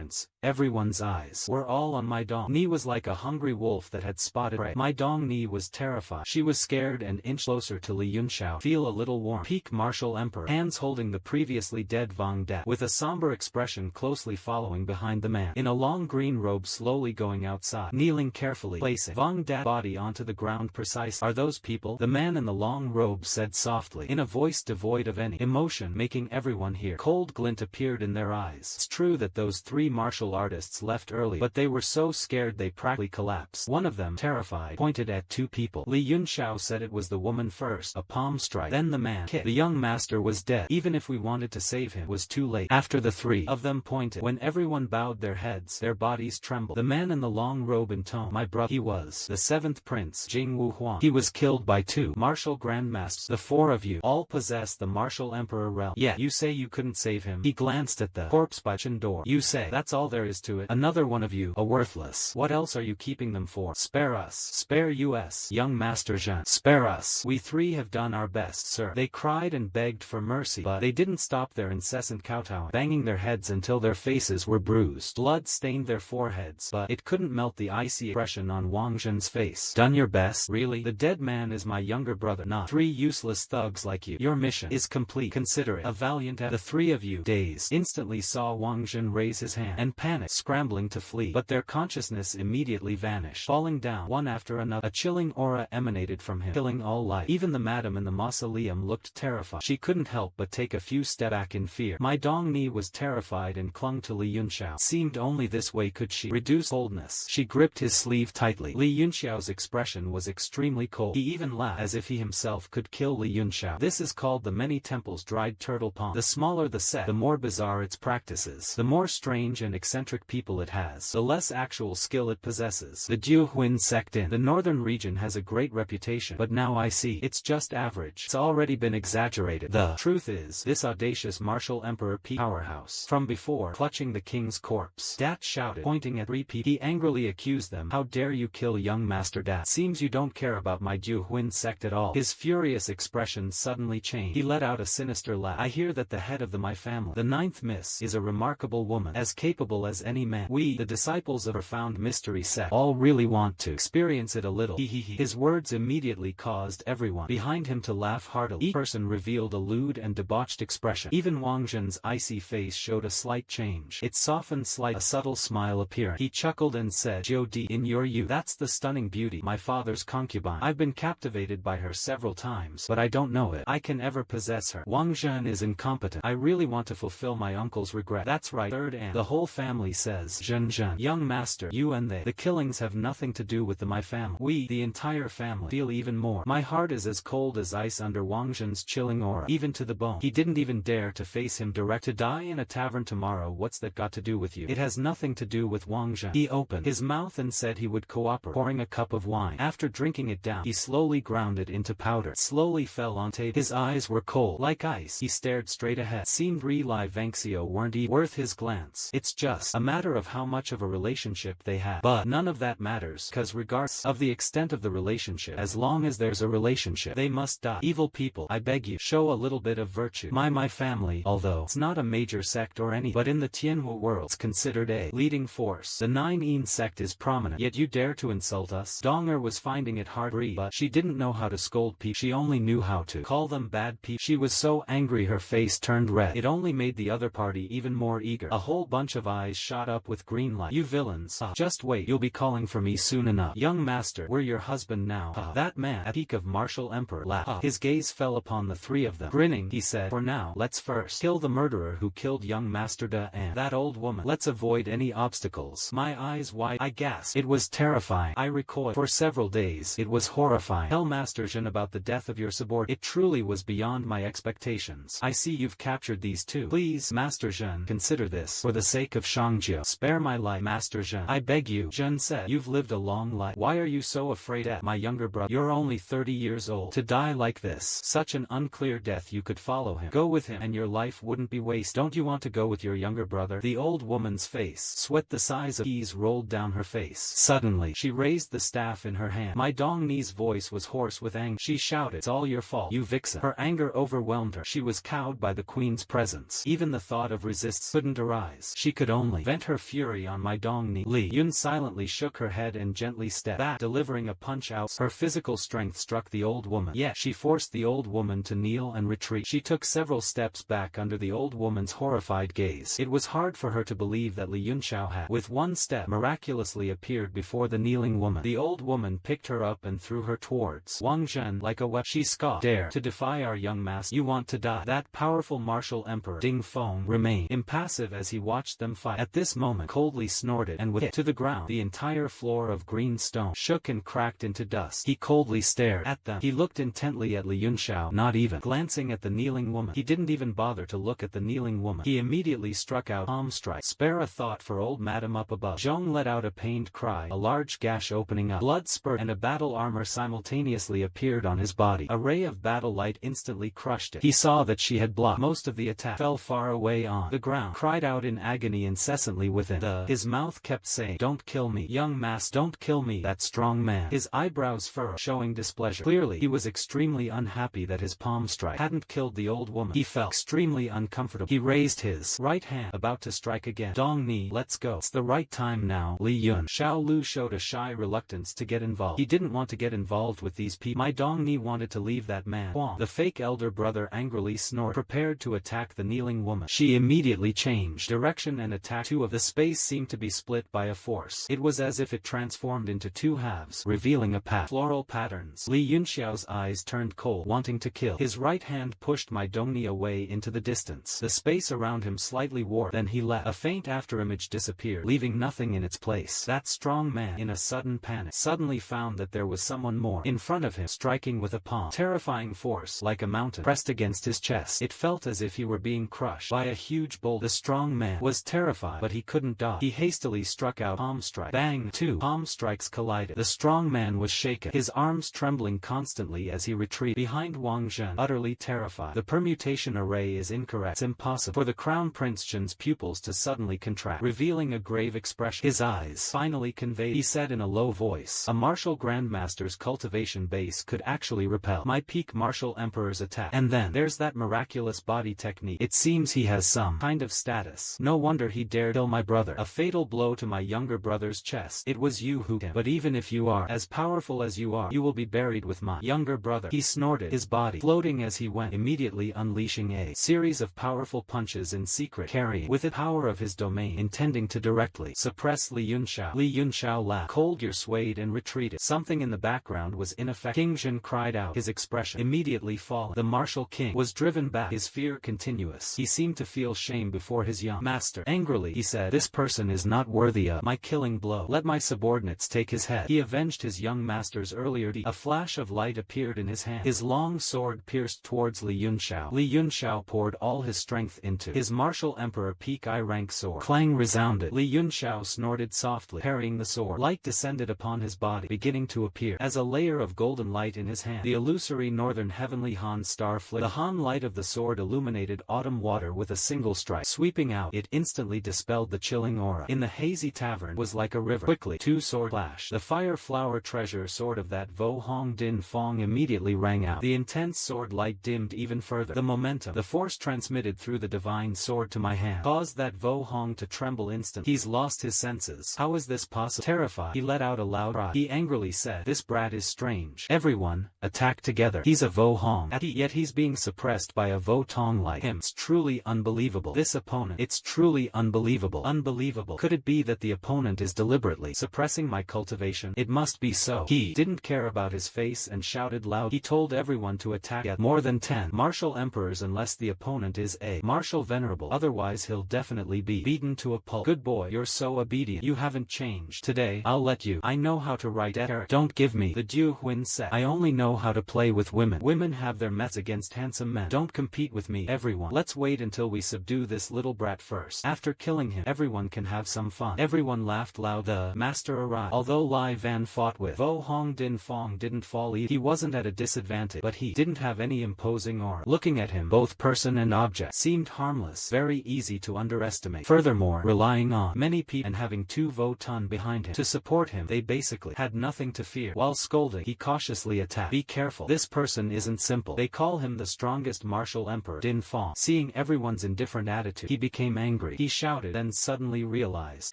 appearance, everyone's eyes were all on my Dong Ni. Was like a hungry wolf that had spotted prey. My Dong Ni was terrified. She was scared and inched closer to Li Yunxiao. Feel a little warm. Peak Martial Emperor. Hands holding the previously dead Vang Da. With a somber expression closely following behind the man. In a long green robe slowly going outside. Kneeling carefully. Placing Vang Da body onto the ground precisely. Are those people? The man in the long robe said softly. In a voice devoid of any emotion, making everyone hear. Cold glint appeared in their eyes. It's true that those three martial artists left early, but they were so scared they practically collapsed. One of them, terrified, pointed at two people. Li Yunxiao said it was the woman first. A palm strike. Then the man kicked. The young master was dead. Even if we wanted to save him, it was too late. After the three of them pointed, when everyone bowed their heads, their bodies trembled. The man in the long robe intoned, my brother. He was the seventh prince, Jing Wu Huang. He was killed by two martial grandmasters. The four of you all possess the martial emperor realm. Yet you say you couldn't save him. He glanced at the corpse by Chendor. You say that's all there is to it. Another one of you, a worthless. What else are you keeping them for? Spare us. Spare us, young Master Zhen. Spare us. We three have done our best, sir. They cried and begged for mercy, but they didn't stop their incessant kowtowing, banging their heads until their faces were bruised. Blood stained their foreheads, but it couldn't melt the icy expression on Wang Zhen's face. Done your best? Really? The dead man is my younger brother, not three useless thugs like you. Your mission is complete. Consider it a valiant effort. The three of you, dazed, instantly saw Wang Zhen raise his hand and panic, scrambling to flee, but their consciousness immediately vanished, falling down one after another. A chilling aura emanated from him, killing all life. Even the madam in the mausoleum looked terrified. She couldn't help but take a few steps back in fear. My Dong Ni was terrified and clung to Li Yunxiao. Seemed only this way could she reduce coldness. She gripped his sleeve tightly. Li Yunxiao's expression was extremely cold. He even laughed as if he himself could kill Li Yunxiao. This is called the many temples dried turtle pond. The smaller the sect, the more bizarre its practices, the more strange and eccentric people it has, the less actual skill it possesses. The Duhuin sect in the northern region has a great reputation, but now I see it's just average. It's already been exaggerated. The truth is, this audacious martial emperor powerhouse from before, clutching the king's corpse. Dat shouted, pointing at three people. He angrily accused them. How dare you kill young Master Dat? Seems you don't care about my Duhuin sect at all. His furious expression suddenly changed. He let out a sinister laugh. I hear that the head of my family, the ninth miss, is a remarkable woman, as capable as any man. We, the disciples of profound mystery sect, all really want to experience it a little. His words immediately caused everyone behind him to laugh heartily. Each person revealed a lewd and debauched expression. Even Wang Zhen's icy face showed a slight change. It softened slightly, a subtle smile appearing. He chuckled and said, Jiu Di, in your youth, that's the stunning beauty, my father's concubine. I've been captivated by her several times, but I don't know if I can ever possess her. Wang Zhen is incompetent. I really want to fulfill my uncle's regret. That's right, third and the whole family says, Zhen. Young master, you and they, the killings have nothing to do with my family. We, the entire family, feel even more. My heart is as cold as ice under Wang Zhen's chilling aura, even to the bone. He didn't even dare to face him direct. To die in a tavern tomorrow, what's that got to do with you? It has nothing to do with Wang Zhen. He opened his mouth and said he would cooperate, pouring a cup of wine. After drinking it down, he slowly ground it into powder. It slowly fell on table. His eyes were cold, like ice. He stared straight ahead. Seemed Li Yunxiao weren't even worth his glance. It's just a matter of how much of a relationship they have. But none of that matters, cause regardless of the extent of the relationship, as long as there's a relationship, they must die. Evil people, I beg you, show a little bit of virtue. My family, although it's not a major sect or any, but in the Tianhua world, it's considered a leading force. The Nine Yin sect is prominent, yet you dare to insult us? Donger was finding it hard to breathe, but she didn't know how to scold people. She only knew how to call them bad people. She was so angry her face turned red. It only made the other party even more eager. A whole bunch of eyes shot up with green light. You villains. Just wait, you'll be calling for me soon enough. Young master, we're your husband now. That man, at peak of martial emperor, laughed. His gaze fell upon the three of them. Grinning, he said, for now, let's first kill the murderer who killed young Master Da and that old woman. Let's avoid any obstacles. My eyes wide, I gasped. It was terrifying. I recoiled. For several days, it was horrifying. Tell Master Zhen about the death of your subordinate. It truly was beyond my expectations. I see you've captured these two. Please, Master Zhen, consider this. For the sake of Shangjiu, spare my life. Master Zhen, I beg you. Zhen said, you've lived a long life. Why are you so afraid of my younger brother? You're only 30 years old. To die like this, such an unclear death, you could follow him. Go with him and your life wouldn't be wasted. Don't you want to go with your younger brother? The old woman's face, sweat the size of peas rolled down her face. Suddenly, she raised the staff in her hand. My Dong Ni's voice was hoarse with anger. She shouted, it's all your fault, you vixen. Her anger overwhelmed her. She was cowed by the queen's presence. Even the thought of resistance couldn't arise. She could only vent her fury on my Dongni. Li Yun silently shook her head and gently stepped back, delivering a punch out. Her physical strength struck the old woman, yet she forced the old woman to kneel and retreat. She took several steps back under the old woman's horrified gaze. It was hard for her to believe that Li Yunxiao had, with one step, miraculously appeared before the kneeling woman. The old woman picked her up and threw her towards Wang Zhen like a weapon. She scoffed. Dare to defy our young master? You want to die? That powerful martial emperor Ding Feng remained impassive as he watched them fight. At this moment, coldly snorted and with it to the ground. The entire floor of green stone shook and cracked into dust. He coldly stared at them. He looked intently at Li Yunxiao, not even glancing at the kneeling woman. He didn't even bother to look at the kneeling woman. He immediately struck out palm strike. Spare a thought for old madam up above. Zhong let out a pained cry, a large gash opening up. Blood spurt and a battle armor simultaneously appeared on his body. A ray of battle light instantly crushed it. He saw that she had blocked most of the attack. Fell far away on the ground. Cried out in agony incessantly within. His mouth kept saying, "Don't kill me, young master, don't kill me." That strong man, his eyebrows furrowed, showing displeasure. Clearly, he was extremely unhappy that his palm strike hadn't killed the old woman. He felt extremely uncomfortable. He raised his right hand, about to strike again. Dong Ni, let's go. It's the right time now. Li Yunxiao showed a shy reluctance to get involved. He didn't want to get involved with these people. My Dong Ni wanted to leave that man. Huang, the fake elder brother, angrily snorted, prepared to attack the kneeling woman. She immediately changed direction and attacked. Two of the space seemed to be split by a force. It was as if it transformed into two halves, revealing a path. Floral patterns. Li Yunxiao's eyes turned cold, wanting to kill. His right hand pushed my Dongni away into the distance. The space around him slightly warped. Then he left. A faint afterimage disappeared, leaving nothing in its place. That strong man, in a sudden panic, suddenly found that there was someone more in front of him, striking with a palm. Terrifying force, like a mountain, pressed against his chest. It felt as if he were being crushed by a huge boulder. The strong man was terrified, but he couldn't dodge. He hastily struck out palm strike. Bang! Two palm strikes collided. The strong man was shaken, his arms trembling constantly as he retreated behind Wang Zhen, utterly terrified. The permutation array is incorrect. It's impossible for the Crown Prince Zhen's pupils to suddenly contract, revealing a grave expression. His eyes finally conveyed, he said in a low voice, a martial grandmaster's cultivation base could actually repel my peak martial emperor's attack. And then there's that miraculous body technique. It seems he has some kind of status. No wonder he dared kill my brother. A fatal blow to my younger brother's chest. It was you who killed him. But even if you are as powerful as you are, you will be buried with my younger brother. He snorted, his body floating as he went, immediately unleashing a series of powerful punches in secret, carrying with the power of his domain, intending to directly suppress Li Yunxiao. Li Yunxiao laughed. Cold gear swayed and retreated. Something in the background was ineffective. King Zhen cried out, his expression immediately fallen. The martial king was driven back, his fear continuous. He seemed to feel shame before his young master. Angrily, he said, this person is not worthy of my killing blow. Let my subordinates take his head. He avenged his young master's earlier deed. A flash of light appeared in his hand. His long sword pierced towards Li Yunxiao. Li Yunxiao poured all his strength into his martial emperor peak I-rank sword. Clang resounded. Li Yunxiao snorted softly, parrying the sword. Light descended upon his body, beginning to appear as a layer of golden light in his hand. The illusory northern heavenly Han star flicked. The Han light of the sword illuminated autumn water with a single strike. Sweeping out, it instantly dispelled the chilling aura. In the hazy tavern was like a river. Quickly, two sword flashed. The fire flower treasure sword of that Vo Hong Din Fong immediately rang out. The intense sword light dimmed even further. The momentum, the force transmitted through the divine sword to my hand, caused that Vo Hong to tremble instantly. He's lost his senses. How is this possible? Terrified, he let out a loud cry. He angrily said, this brat is strange. Everyone, attack together. He's a Vo Hong, yet he's being suppressed by a Vo Tong like him. It's truly unbelievable. This opponent, it's truly unbelievable. Unbelievable. Could it be that the opponent is deliberately suppressing my cultivation? It must be so. He didn't care about his face and shouted loud. He told everyone to attack at more than 10 martial emperors unless the opponent is a martial venerable. Otherwise he'll definitely be beaten to a pulp. Good boy, you're so obedient. You haven't changed. Today, I'll let you. I know how to write character. Don't give me the Du Huin set. I only know how to play with women. Women have their mets against handsome men. Don't compete with me. Everyone, let's wait until we subdue this little brat first. After killing him, everyone can have some fun. Everyone laughed loud. The master arrived. Although Lai Van fought with Vo Hong Din Fong didn't fall either. He wasn't at a disadvantage, but he didn't have any imposing aura. Looking at him, both person and object seemed harmless, very easy to underestimate. Furthermore, relying on many people and having two Vo Tun behind him to support him, they basically had nothing to fear. While scolding, he cautiously attacked. Be careful. This person isn't simple. They call him the strongest martial emperor, Din Fong. Seeing everyone's indifferent attitude, he became angry. He he shouted, then suddenly realized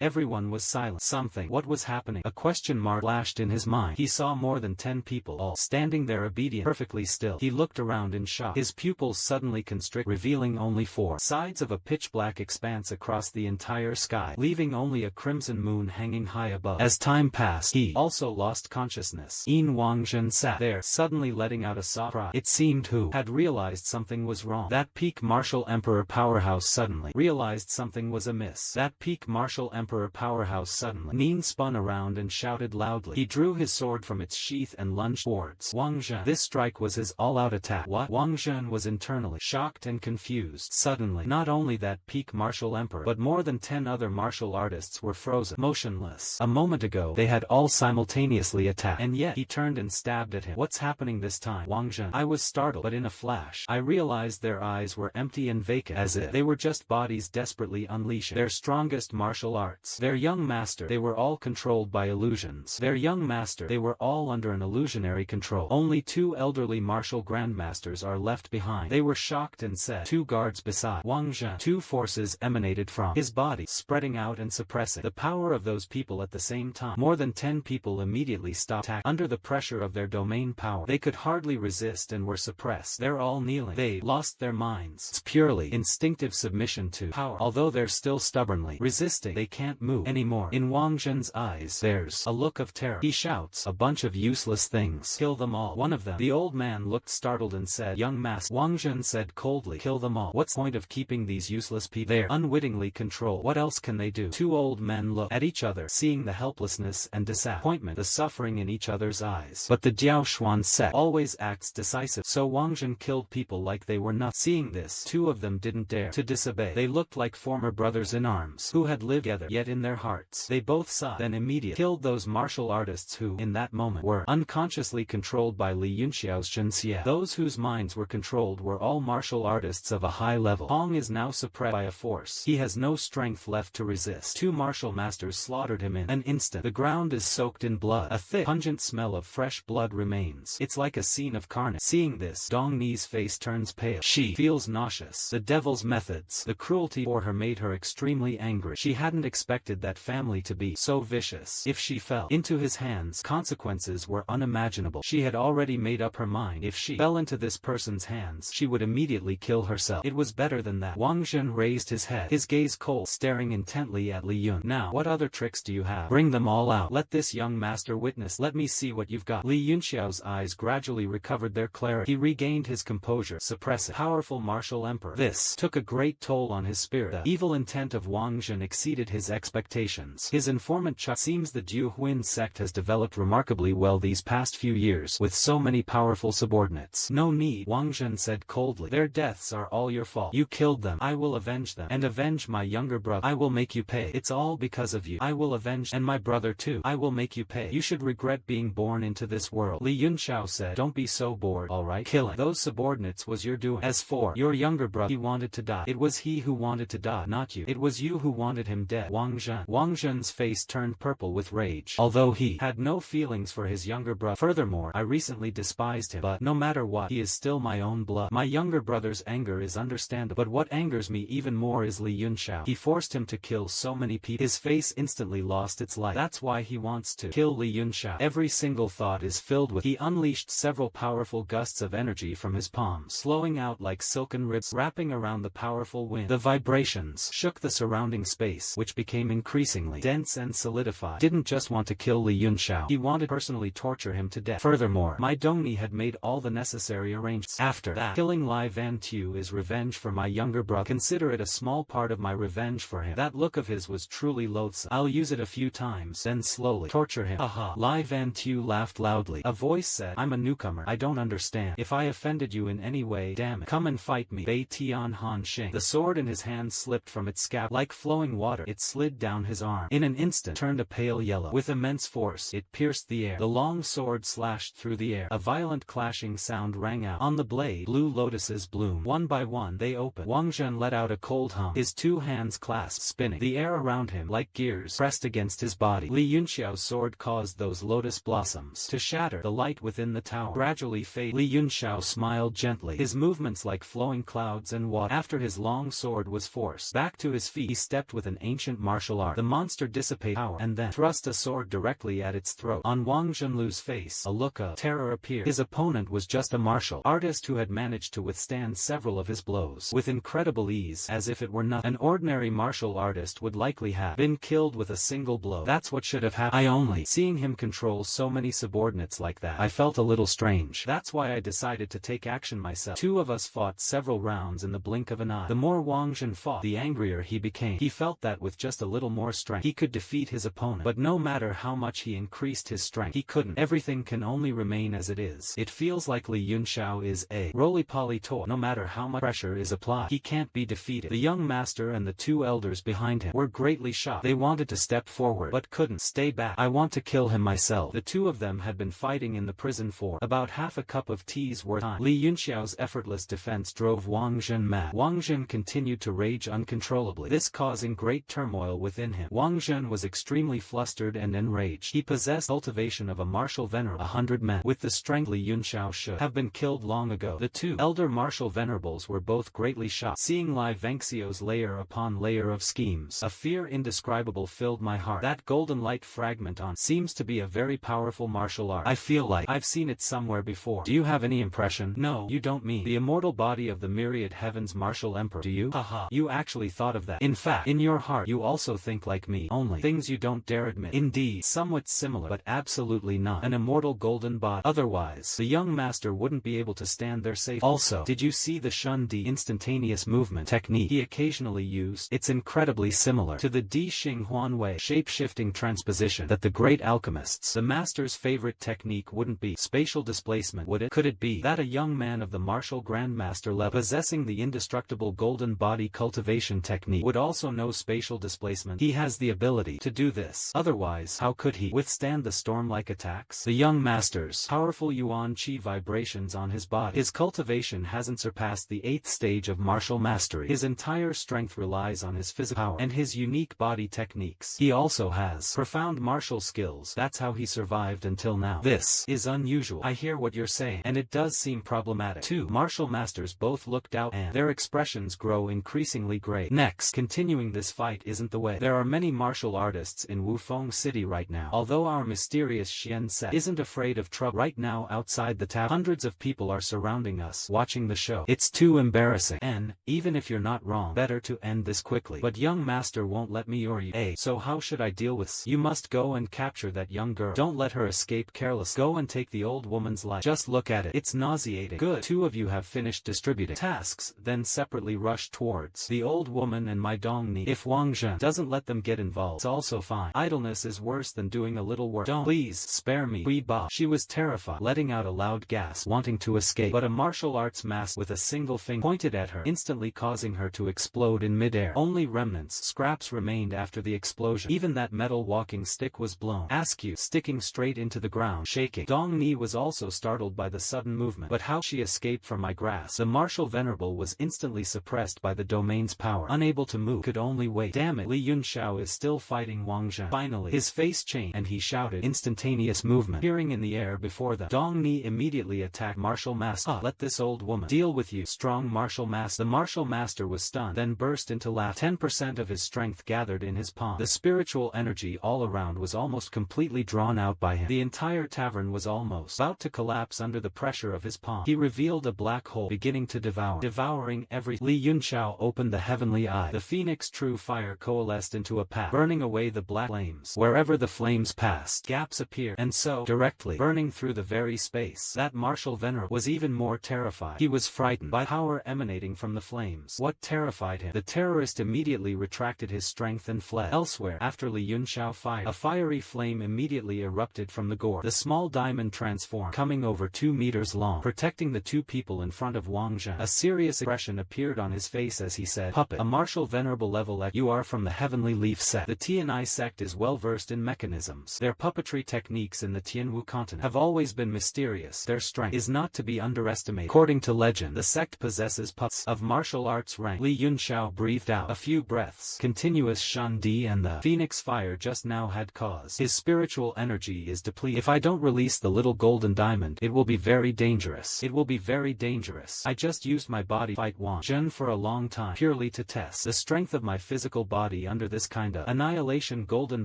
everyone was silent. What was happening? A question mark flashed in his mind. He saw more than 10 people, all standing there obedient, perfectly still. He looked around in shock. His pupils suddenly constrict, revealing only 4 sides of a pitch-black expanse across the entire sky, leaving only a crimson moon hanging high above. As time passed, he also lost consciousness. Yin Wangzhen sat there, suddenly letting out a soft cry. It seemed Hu had realized something was wrong. That peak martial emperor powerhouse suddenly realized something was amiss. That peak martial emperor powerhouse suddenly. Nin spun around and shouted loudly. He drew his sword from its sheath and lunged towards Wangzhen. This strike was his all-out attack. What? Wangzhen was internally shocked and confused. Suddenly, not only that peak martial emperor, but more than 10 other martial artists were frozen, motionless. A moment ago, they had all simultaneously attacked, and yet he turned and stabbed at him. What's happening this time? Wangzhen. I was startled, but in a flash, I realized their eyes were empty and vacant, as if they were just bodies desperately unleashing their strongest martial arts. Their young master, they were all controlled by illusions. Their young master, they were all under an illusionary control. Only 2 elderly martial grandmasters are left behind. They were shocked and said, 2 guards beside Wangzhen. 2 forces emanated from his body, spreading out and suppressing the power of those people at the same time. More than 10 people immediately stopped attacking. Under the pressure of their domain power, they could hardly resist and were suppressed. They're all kneeling. They lost their minds. It's purely instinctive submission to power. Although they're still stubbornly resisting, they can't move anymore. In Wangzhen's eyes, there's a look of terror. He shouts, a bunch of useless things. Kill them all. One of them, the old man, looked startled and said, young master. Wangzhen said coldly, kill them all. What's the point of keeping these useless people? They're unwittingly controlled. What else can they do? 2 old men looked at each other, seeing the helplessness and disappointment, the suffering in each other's eyes. But the Jiaoshuan sect always acts decisive, so Wangzhen killed people like they were nothing. Seeing this, 2 of them didn't dare to disobey. They looked like former brothers in arms, who had lived together, yet in their hearts they both sighed. Then immediately killed those martial artists who, in that moment, were unconsciously controlled by Li Yunxiao's Zhenxia. Those whose minds were controlled were all martial artists of a high level. Hong is now suppressed by a force. He has no strength left to resist. 2 martial masters slaughtered him in an instant. The ground is soaked in blood. A thick, pungent smell of fresh blood remains. It's like a scene of carnage. Seeing this, Dong Ni's face turns pale. She feels nauseous. The devil's methods, the cruelty for her made her extremely angry. She hadn't expected that family to be so vicious. If she fell into his hands, consequences were unimaginable. She had already made up her mind. If she fell into this person's hands, she would immediately kill herself. It was better than that. Wangzhen raised his head, his gaze cold, staring intently at Li Yun. Now, what other tricks do you have? Bring them all out. Let this young master witness. Let me see what you've got. Li Yunxiao's eyes gradually recovered their clarity. He regained his composure, suppressing powerful martial emperor. This took a great toll on his spirit. The evil intent of Wangzhen exceeded his expectations. His informant Chuck seems the Du Huin sect has developed remarkably well these past few years, with so many powerful subordinates. No need, Wangzhen said coldly. Their deaths are all your fault. You killed them. I will avenge them. And avenge my younger brother. I will make you pay. It's all because of you. I will avenge, and my brother too. I will make you pay. You should regret being born into this world. Li Yunxiao said, don't be so bored, alright? Killing those subordinates was your doing. As for your younger brother, he wanted to die. It was he who wanted to die, not you. It was you who wanted him dead. Wangzhen's face turned purple with rage. Although he had no feelings for his younger brother. Furthermore, I recently despised him, but no matter what, he is still my own blood. My younger brother's anger is understandable, but what angers me even more is Li Yunxiao. He forced him to kill so many people. His face instantly lost its light. That's why he wants to kill Li Yunxiao. Every single thought is filled with. He unleashed several powerful gusts of energy from his palms, flowing out like silken ribs, wrapping around the powerful wind. The vibrations shook the surrounding space, which became increasingly dense and solidified. Didn't just want to kill Li Yunxiao. He wanted to personally torture him to death. Furthermore, my Dongni had made all the necessary arrangements. After that, killing Lai Vantu is revenge for my younger brother. Consider it a small part of my revenge for him. That look of his was truly loathsome. I'll use it a few times, then slowly torture him. Haha. Lai Vantu laughed loudly. A voice said, I'm a newcomer. I don't understand. If I offended you in any way, damn it. Come and fight me. Bei Tian Han Xing. The sword in his hand slipped from its scab. Like flowing water, it slid down his arm. In an instant, turned a pale yellow. With immense force, it pierced the air. The long sword slashed through the air. A violent clashing sound rang out. On the blade, blue lotuses bloomed. One by one, they opened. Wangzhen let out a cold hum. His 2 hands clasped, spinning. The air around him, like gears, pressed against his body. Li Yunxiao's sword caused those lotus blossoms to shatter. The light within the tower gradually faded. Li Yunxiao smiled gently. His movements like flowing clouds and water. After his long sword was forced back Back to his feet he stepped with an ancient martial art. The monster dissipated power and then thrust a sword directly at its throat. On Wang Zhenlu's face, a look of terror appeared. His opponent was just a martial artist who had managed to withstand several of his blows with incredible ease, as if it were nothing. An ordinary martial artist would likely have been killed with a single blow. That's what should have happened. Seeing him control so many subordinates like that, I felt a little strange. That's why I decided to take action myself. Two of us fought several rounds in the blink of an eye. The more Wang Zhen fought, the angrier he became. He felt that with just a little more strength, he could defeat his opponent. But no matter how much he increased his strength, he couldn't. Everything can only remain as it is. It feels like Li Yunxiao is a roly-poly toy. No matter how much pressure is applied, he can't be defeated. The young master and the two elders behind him were greatly shocked. They wanted to step forward, but couldn't. Stay back. I want to kill him myself. The two of them had been fighting in the prison for about half a cup of tea's worth of time. Li Yunxiao's effortless defense drove Wang Zhen mad. Wang Zhen continued to rage uncontrollably, this causing great turmoil within him. Wang Zhen was extremely flustered and enraged. He possessed cultivation of a martial venerable. 100 men with the strength Li Yunxiao should have been killed long ago. The two elder martial venerables were both greatly shocked. Seeing Li Yunxiao's layer upon layer of schemes, a fear indescribable filled my heart. That golden light fragment on seems to be a very powerful martial art. I feel like I've seen it somewhere before. Do you have any impression? No, you don't mean the immortal body of the myriad heavens martial emperor, do you? Haha, you actually thought of that. In fact, in your heart you also think like me, only things you don't dare admit. Indeed, somewhat similar, but absolutely not an immortal golden body. Otherwise, the young master wouldn't be able to stand there safe. Also, did you see the Shun Di instantaneous movement technique he occasionally used? It's incredibly similar to the Di Xing Huan Wei shape-shifting transposition that the great alchemists, the master's favorite technique, wouldn't be spatial displacement, would it? Could it be that a young man of the martial grandmaster level possessing the indestructible golden body cultivation technique would also know spatial displacement? He has the ability to do this. Otherwise, how could he withstand the storm-like attacks? The young master's powerful Yuan Qi vibrations on his body. His cultivation hasn't surpassed the 8th stage of martial mastery. His entire strength relies on his physical power and his unique body techniques. He also has profound martial skills. That's how he survived until now. This is unusual. I hear what you're saying, and it does seem problematic. Two martial masters both looked out, and their expressions grow increasingly gray. Next, continuing this fight isn't the way. There are many martial artists in Wufeng City right now. Although our mysterious Xian sect isn't afraid of trouble right now outside the tavern, hundreds of people are surrounding us, watching the show. It's too embarrassing. And, even if you're not wrong, better to end this quickly. But young master won't let me or you. So how should I deal with this? You must go and capture that young girl. Don't let her escape carelessly. Go and take the old woman's life. Just look at it. It's nauseating. Good. Two of you have finished distributing tasks, then separately rush towards the old woman and my Dongni. If Wang Zhen doesn't let them get involved, it's also fine. Idleness is worse than doing a little work. Don't. Please, spare me. Hui Ba. She was terrified, letting out a loud gasp, wanting to escape. But a martial arts mask with a single finger pointed at her, instantly causing her to explode in midair. Only remnants, scraps remained after the explosion. Even that metal walking stick was blown askew, sticking straight into the ground, shaking. Dongni was also startled by the sudden movement. But how she escaped from my grasp? The martial venerable was instantly suppressed by the domain's power. Unable to move, could only wait. Damn it, Li Yunxiao is still fighting Wang Zhen. Finally, his face changed, and he shouted, instantaneous movement. Appearing in the air before them, Dongni immediately attacked martial master. Let this old woman deal with you. Strong martial master. The martial master was stunned, then burst into laughter. 10% of his strength gathered in his palm. The spiritual energy all around was almost completely drawn out by him. The entire tavern was almost about to collapse under the pressure of his palm. He revealed a black hole beginning to devouring every. Li Yunxiao opened the heavenly eye. The phoenix true fire coalesced into a path, burning away the black flames. Wherever the flames passed, gaps appeared, and so, directly, burning through the very space. That martial venerable was even more terrified. He was frightened by power emanating from the flames. What terrified him? The terrorist immediately retracted his strength and fled. Elsewhere, after Li Yunxiao fired, a fiery flame immediately erupted from the gore. The small diamond transformed, coming over 2 meters long, protecting the two people in front of Wang Zhen. A serious expression appeared on his face as he said, Puppet, a martial venerable level X. You are from the Heavenly Leaf sect. The Tianai sect is well versed in mechanisms. Their puppetry techniques in the Tianwu continent have always been mysterious. Their strength is not to be underestimated. According to legend, the sect possesses puppets of martial arts rank. Li Yunxiao breathed out a few breaths. Continuous Shun Di and the phoenix fire just now had caused. His spiritual energy is depleted. If I don't release the little golden diamond, it will be very dangerous. It will be very dangerous. I just used my body to fight Wang Zhen for a long time, purely to tests the strength of my physical body under this kinda annihilation golden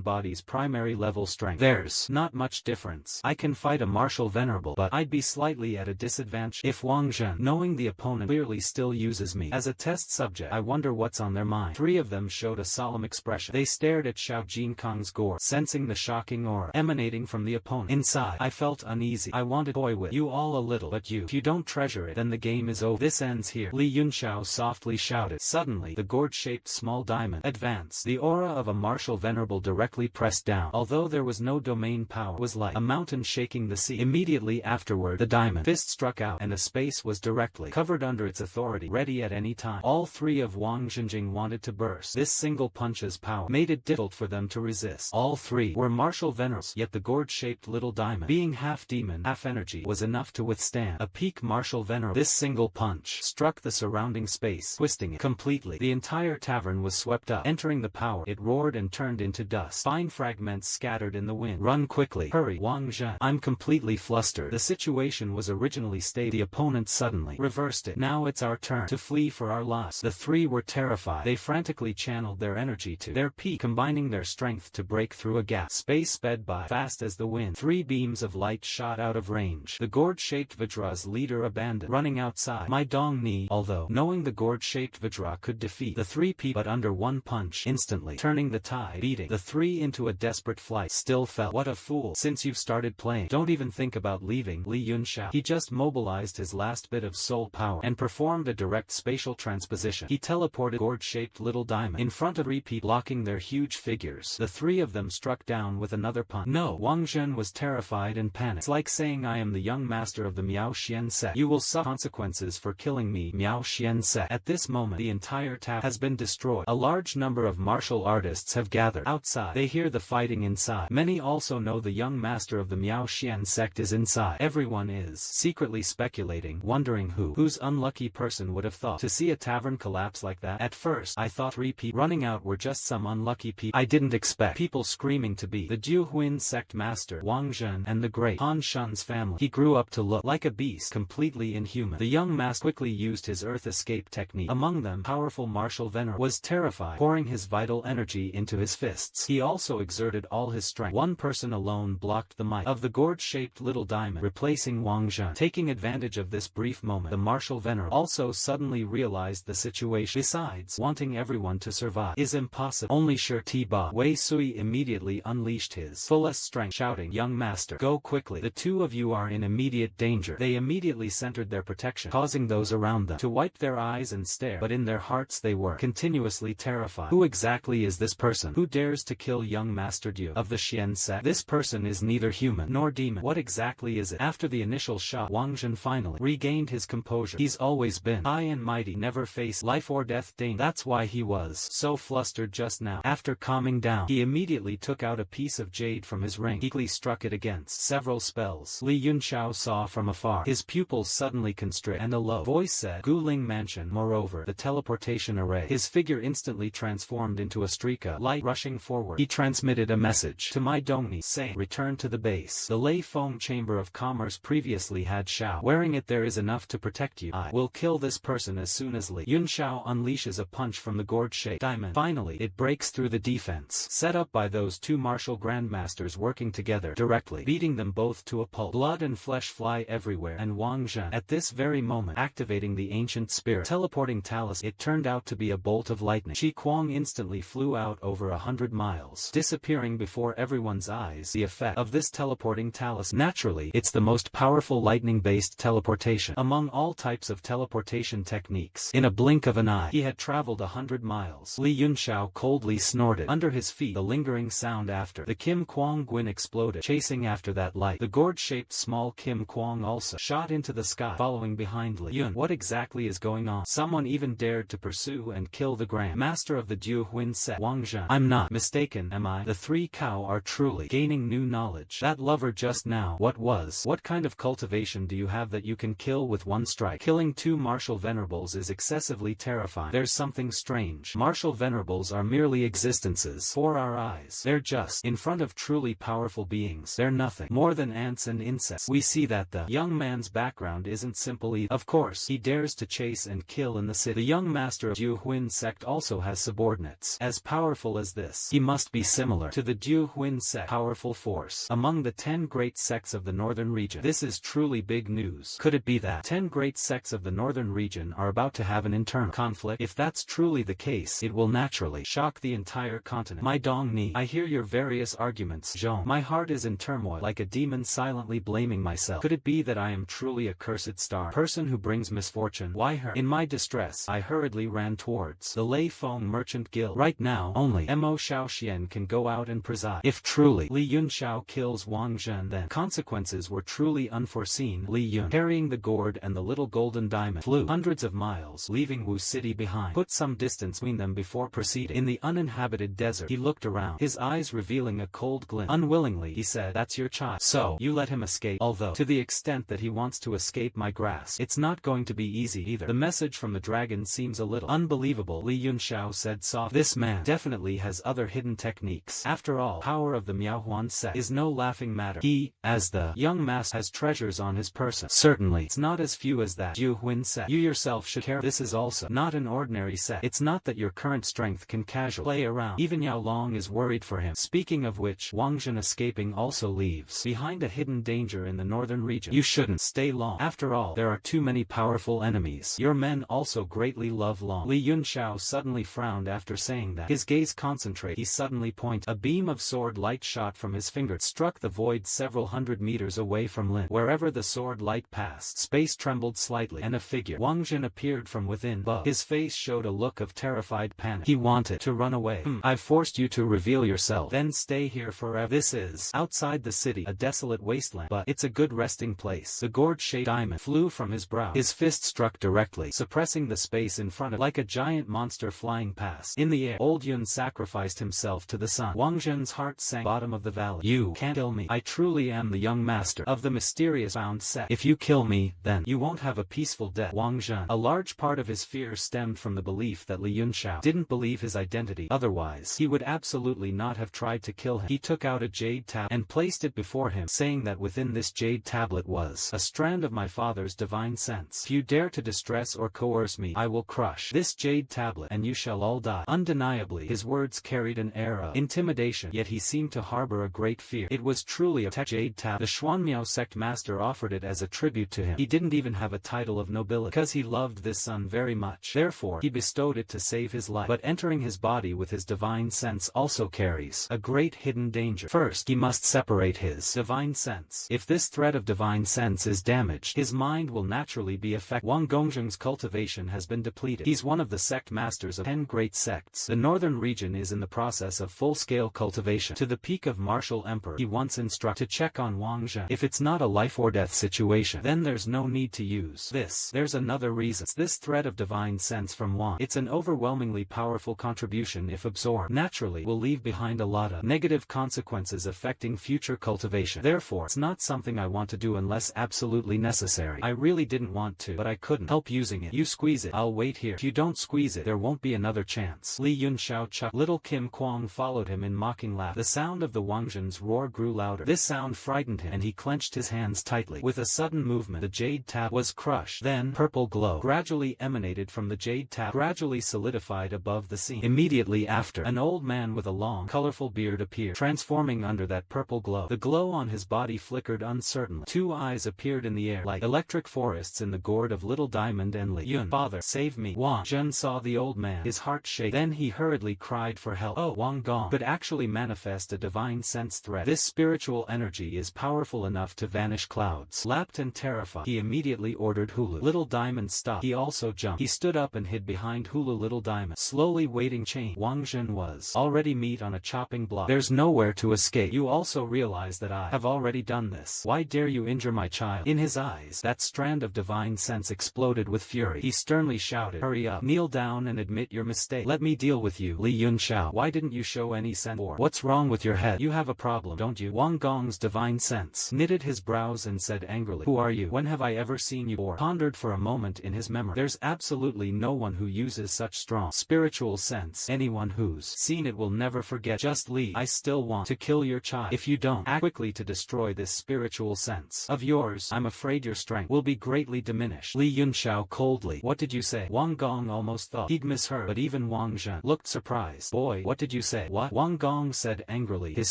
body's primary level strength. There's not much difference. I can fight a martial venerable, but I'd be slightly at a disadvantage if Wang Zhen, knowing the opponent clearly still uses me as a test subject. I wonder what's on their mind. Three of them showed a solemn expression. They stared at Xiao Jinkang's gore, sensing the shocking aura emanating from the opponent. Inside, I felt uneasy. I wanted to toy with you all a little, but if you don't treasure it, then the game is over. This ends here. Li Yunxiao softly shouted. Suddenly, the gourd-shaped small diamond advanced. The aura of a martial venerable directly pressed down. Although there was no domain power, was like a mountain shaking the sea. Immediately afterward, the diamond fist struck out, and a space was directly covered under its authority, ready at any time. All three of Wang Zhenjing wanted to burst. This single punch's power made it difficult for them to resist. All three were martial venerables, yet the gourd-shaped little diamond, being half demon, half energy, was enough to withstand a peak martial venerable. This single punch struck the surrounding space, twisting it completely. The entire tavern was swept up. Entering the power, it roared and turned into dust. Fine fragments scattered in the wind. Run quickly. Hurry, Wang Zhen. I'm completely flustered. The situation was originally stable. The opponent suddenly reversed it. Now it's our turn to flee for our lives. The three were terrified. They frantically channeled their energy to their peak, combining their strength to break through a gap. Space sped by, fast as the wind. Three beams of light shot out of range. The gourd-shaped Vajra's leader abandoned, running outside. My Dong Ni, although knowing the gourd-shaped Vajra could defeat the three people but under one punch, instantly turning the tide, beating the three into a desperate flight, still fell. What a fool. Since you've started playing, don't even think about leaving. Li Yunxiao. He just mobilized his last bit of soul power and performed a direct spatial transposition. He teleported gourd-shaped little diamond in front of three people, blocking their huge figures. The three of them struck down with another punch. No! Wang Zhen was terrified and panicked. It's like saying I am the young master of the Miao Xian sect. You will suffer consequences for killing me, Miao Xian sect. At this moment, the entire town has been destroyed. A large number of martial artists have gathered outside. They hear the fighting inside. Many also know the young master of the Miao Xian sect is inside. Everyone is secretly speculating, wondering whose unlucky person would have thought to see a tavern collapse like that. At first, I thought three people running out were just some unlucky people. I didn't expect people screaming to be the Jiuhuin sect master, Wang Zhen, and the great Han Shun's family. He grew up to look like a beast, completely inhuman. The young master quickly used his earth escape technique. Among them, powerful martial venerable was terrified, pouring his vital energy into his fists. He also exerted all his strength. One person alone blocked the might of the gourd-shaped little diamond, replacing Wang Zhen. Taking advantage of this brief moment, the martial venerable also suddenly realized the situation. Besides, wanting everyone to survive is impossible. Only Shi Ba Wei Sui immediately unleashed his fullest strength, shouting, "Young master, go quickly. The two of you are in immediate danger." They immediately centered their protection, causing those around them to wipe their eyes and stare, but in their hearts they were continuously terrified. Who exactly is this person? Who dares to kill young Master Diu of the Xian sect? This person is neither human nor demon. What exactly is it? After the initial shock, Wang Zhen finally regained his composure. He's always been high and mighty, never faced life or death danger. That's why he was so flustered just now. After calming down, he immediately took out a piece of jade from his ring. He struck it against several spells. Li Yunxiao saw from afar. His pupils suddenly constrict, and a low voice said, "Guling Mansion." Moreover, the teleportation array. His figure instantly transformed into a streak of light rushing forward. He transmitted a message to my Dongni, saying, "Return to the base. The Lei Feng Chamber of Commerce previously had Xiao. Wearing it, there is enough to protect you. I will kill this person as soon as Li Yunxiao unleashes a punch from the gourd-shaped diamond. Finally, it breaks through the defense set up by those two martial grandmasters working together, directly beating them both to a pulp. Blood and flesh fly everywhere, and Wang Zhen, at this very moment, activating the ancient spirit teleporting talisman. It turned out to be a bolt of lightning. Qi Kuang instantly flew out over 100 miles, disappearing before everyone's eyes. The effect of this teleporting talisman. Naturally, it's the most powerful lightning-based teleportation among all types of teleportation techniques. In a blink of an eye, he had traveled 100 miles. Li Yunxiao coldly snorted. Under his feet, the lingering sound after the Kim Kwang Gwyn exploded, chasing after that light. The gourd-shaped small Kim Kwang also shot into the sky, following behind Li Yun. What exactly is going on? Someone even dared to pursue and kill the Grand Master of the Jiuhuin sect, Wang Zhen. I'm not mistaken, am I? The three cow are truly gaining new knowledge. That lover just now, what kind of cultivation do you have that you can kill with one strike? Killing two martial venerables is excessively terrifying. There's something strange. Martial venerables are merely existences for our eyes. They're just in front of truly powerful beings. They're nothing more than ants and insects. We see that the young man's background isn't simple either. Of course, he dares to chase and kill in the city. The young master master of Jiuhuin sect also has subordinates as powerful as this. He must be similar to the Jiuhuin sect powerful force among the 10 great sects of the northern region. This is truly big news. Could it be that 10 great sects of the northern region are about to have an internal conflict? If that's truly the case, it will naturally shock the entire continent. My Dongni, I hear your various arguments, Zhong. My heart is in turmoil like a demon silently blaming myself. Could it be that I am truly a cursed star, person who brings misfortune? Why her? In my distress, I hurriedly ran towards the Lei Feng Merchant Guild. Right now, only Mo Shaoxian can go out and preside. If truly Li Yunxiao kills Wang Zhen, then consequences were truly unforeseen. Li Yun, carrying the gourd and the little golden diamond, flew hundreds of miles, leaving Wu City behind. Put some distance between them before proceeding. In the uninhabited desert, he looked around, his eyes revealing a cold glint. Unwillingly, he said, "That's your child. So, you let him escape, although, to the extent that he wants to escape my grasp, it's not going to be easy either. The message from the dragon seems a little unbelievable," Li Yunxiao said softly. This man definitely has other hidden techniques. After all, power of the Miaohuan sect is no laughing matter. He, as the young master, has treasures on his person. Certainly, it's not as few as that Jiuhuin sect. You yourself should care. This is also not an ordinary sect. It's not that your current strength can casually play around. Even Yao Long is worried for him. Speaking of which, Wang Zhen escaping also leaves behind a hidden danger in the northern region. You shouldn't stay long. After all, there are too many powerful enemies. Your men also greatly love Long. Li Yunxiao suddenly frowned after saying that. His gaze concentrated. He suddenly pointed. A beam of sword light shot from his finger, struck the void several hundred meters away from Lin. Wherever the sword light passed, space trembled slightly, and a figure, Wang Zhen, appeared from within. Above. His face showed a look of terrified panic. He wanted to run away. I've forced you to reveal yourself. Then stay here forever. This is outside the city, a desolate wasteland, but it's a good resting place. The gourd-shaped diamond flew from his brow. His fist struck directly, suppressing the space in front of, like a giant monster flying past. In the air, Old Yun sacrificed himself to the sun. Wang Zhen's heart sank. Bottom of the valley. You can't kill me. I truly am the young master of the mysterious bound sect. If you kill me, then you won't have a peaceful death. Wang Zhen. A large part of his fear stemmed from the belief that Li Yunxiao didn't believe his identity. Otherwise, he would absolutely not have tried to kill him. He took out a jade tablet and placed it before him, saying that within this jade tablet was a strand of my father's divine sense. If you dare to distress or coerce me, I will crush this jade tablet and you shall all die. Undeniably, his words carried an air of intimidation, yet he seemed to harbor a great fear. It was truly a jade tablet. The Xuanmiao sect master offered it as a tribute to him. He didn't even have a title of nobility, because he loved this son very much. Therefore, he bestowed it to save his life. But entering his body with his divine sense also carries a great hidden danger. First, he must separate his divine sense. If this thread of divine sense is damaged, his mind will naturally be affected. Wang Gongzheng's cultivation has been depleted. He's one of the sect masters of 10 great sects. The northern region is in the process of full-scale cultivation. To the peak of martial emperor, he once instructed to check on Wang Zhen. If it's not a life-or-death situation, then there's no need to use this. There's another reason. It's this thread of divine sense from Wang. It's an overwhelmingly powerful contribution. If absorbed, naturally will leave behind a lot of negative consequences affecting future cultivation. Therefore, it's not something I want to do unless absolutely necessary. I really didn't want to, but I couldn't help using it. You squeeze it. I'll wait here. If you don't squeeze it, there won't be another chance. Li Yunxiao chuckled. Little Kim Kwang followed him in mocking laugh. The sound of the Wang Zhen's roar grew louder. This sound frightened him, and he clenched his hands tightly. With a sudden movement, the jade tab was crushed. Then, purple glow gradually emanated from the jade tab, gradually solidified above the scene. Immediately after, an old man with a long, colorful beard appeared, transforming under that purple glow. The glow on his body flickered uncertainly. Two eyes appeared in the air, like electric forests in the gourd of Little Diamond and Li Yun. Father, save me. Wang Zhen saw the old man, his heart shake. Then he hurriedly cried for help. Oh, Wang Gong could actually manifest a divine sense thread. This spiritual energy is powerful enough to vanish clouds. Lapped and terrified, he immediately ordered Hulu. Little Diamond stopped. He also jumped. He stood up and hid behind Hulu. Little Diamond slowly waiting chain. Wang Zhen was already meat on a chopping block. There's nowhere to escape. You also realize that I have already done this. Why dare you injure my child? In his eyes, that strand of divine sense exploded with fury. He sternly shouted, hurry up, kneel down and admit your mistake. Let me deal with you. Li Yunxiao, why didn't you show any sense? Or what's wrong with your head? You have a problem, don't you? Wang Gong's divine sense knitted his brows and said angrily, who are you? When have I ever seen you? Or pondered for a moment in his memory. There's absolutely no one who uses such strong spiritual sense. Anyone who's seen it will never forget. Just leave. I still want to kill your child. If you don't act quickly to destroy this spiritual sense of yours, I'm afraid your strength will be greatly diminished. Li Yunxiao coldly, what did you say? Wang Gong Gong almost thought he'd misheard, but even Wang Zhen looked surprised. Boy, what did you say? What? Wang Gong said angrily, his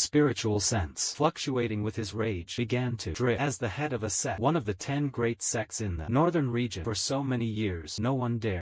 spiritual sense, fluctuating with his rage, began to drift. As the head of a sect, one of the 10 great sects in the northern region, for so many years no one dared